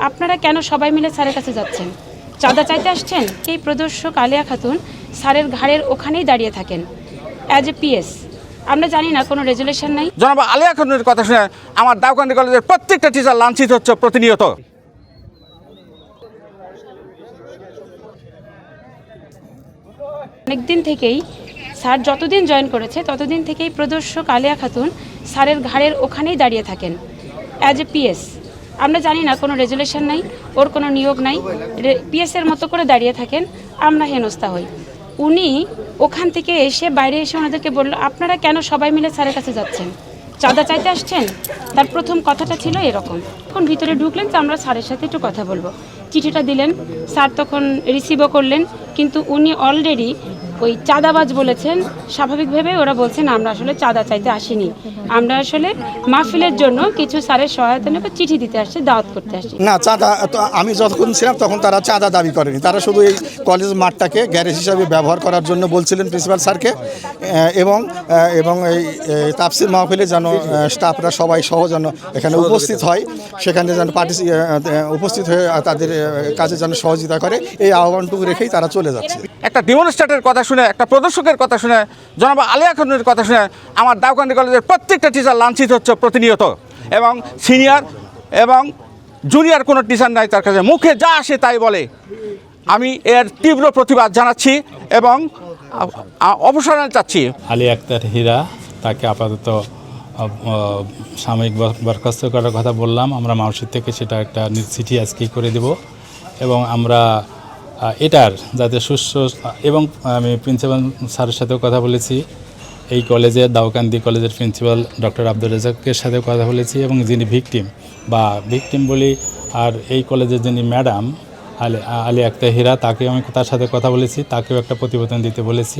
আপনারা কেন সবাই মিলে স্যারের কাছে যাচ্ছেন? চাঁদা চাইতে আসছেন? এই প্রদর্শক আলিয়া খাতুন স্যারের ঘাড়ের ওখানেই দাঁড়িয়ে থাকেন অ্যাজ এ পিএস। আমরা জানি না কোনো রেজুলেশন নাই। জনাব আলিয়া খাতুনের কথা শুনে আমার দাউকান্দি কলেজের প্রত্যেকটা টিচার লাঞ্ছিত হচ্ছে প্রতিনিয়ত। অনেকদিন থেকেই স্যার যতদিন জয়েন করেছে ততদিন থেকেই প্রদর্শক আলিয়া খাতুন স্যারের ঘাড়ের ওখানেই দাঁড়িয়ে থাকেন অ্যাজ এ পিএস। আমরা জানি না কোনো রেজুলেশন নাই, ওর কোনো নিয়োগ নাই, পিএসের মতো করে দাঁড়িয়ে থাকেন। আমরা হেনস্থা হই। উনি ওখান থেকে এসে বাইরে এসে ওনাদেরকে বলল, আপনারা কেন সবাই মিলে স্যারের কাছে যাচ্ছেন? চাঁদা চাইতে আসছেন? তার প্রথম কথাটা ছিল এরকম। তখন ভিতরে ঢুকলেন যে আমরা স্যারের সাথে একটু কথা বলবো। চিঠিটা দিলেন, স্যার তখন রিসিভও করলেন, কিন্তু উনি অলরেডি ওই চাঁদাবাজ বলেছেন। স্বাভাবিকভাবে ওরা বলছেন আমরা আসলে চাঁদা চাইতে আসিনি, আমরা আসলে মাহফিলের জন্য কিছু স্যারের সহায়তা নেবে, চিঠি দিতে আসছি, দাওয়াত করতে আসছি। না, চাঁদা তো আমি যতক্ষণ ছিলাম তখন তারা চাঁদা দাবি করেনি। তারা শুধু এই কলেজ মাঠটাকে গ্যারেজ হিসাবে ব্যবহার করার জন্য বলছিলেন প্রিন্সিপাল স্যারকে, এবং এই তাফসির মাহফিলে যেন স্টাফরা সবাই সহ যেন এখানে উপস্থিত হয়, সেখানে যেন উপস্থিত হয়ে তাদের কাজে যেন সহযোগিতা করে, এই আহ্বানটুকু রেখেই তারা চলে যাচ্ছে। একটা ডেমনস্ট্রেটের কথা শুনে, একটা প্রদর্শকের কথা শুনে, জনাব আলিয়া খাতুনের কথা শুনে আমার দাউকান্দি কলেজের প্রত্যেকটা টিচার লাঞ্ছিত হচ্ছে প্রতিনিয়ত। এবং সিনিয়র এবং জুনিয়র কোনো টিচার নাই তার কাছে, মুখে যা আসে তাই বলে। আমি এর তীব্র প্রতিবাদ জানাচ্ছি এবং অবসর চাচ্ছি। আলিয়া আক্তার হীরা, তাকে আপাতত সাময়িক বরখাস্ত করার কথা বললাম। আমরা মাউসির থেকে সেটা একটা চিঠি আজকেই করে দেব এবং আমরা এটার যাতে এবং আমি প্রিন্সিপাল স্যারের সাথেও কথা বলেছি, এই কলেজের দাউকান্দি কলেজের প্রিন্সিপাল ডক্টর আব্দুর রাজ্জাকের সাথেও কথা বলেছি, এবং যিনি ভিকটিম বলি আর এই কলেজের যিনি ম্যাডাম আলিয়া আক্তার হীরা, তার সাথে কথা বলেছি, তাকেও একটা প্রতিবেদন দিতে বলেছি।